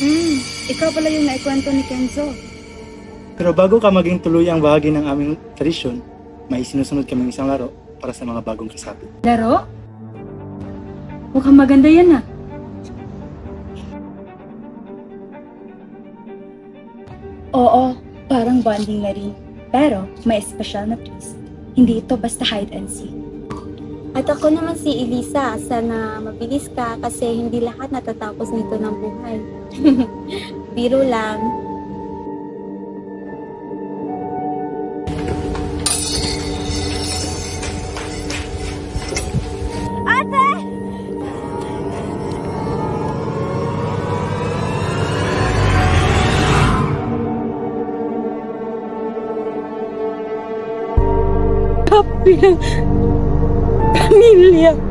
Hmm, ikaw pala yung naikwento ni Kenzo. Pero bago ka maging tuluyang bahagi ng aming tradisyon, may sinusunod kaming isang laro para sa mga bagong kasapi. Laro? Mukhang maganda yan ah. Oo, parang bonding na rin. Pero may special na twist. Hindi ito basta hide and seek. At ako naman si Elisa, sana mabilis ka kasi hindi lahat natatapos nito ng buhay. Biro lang. Ate! Pamilya.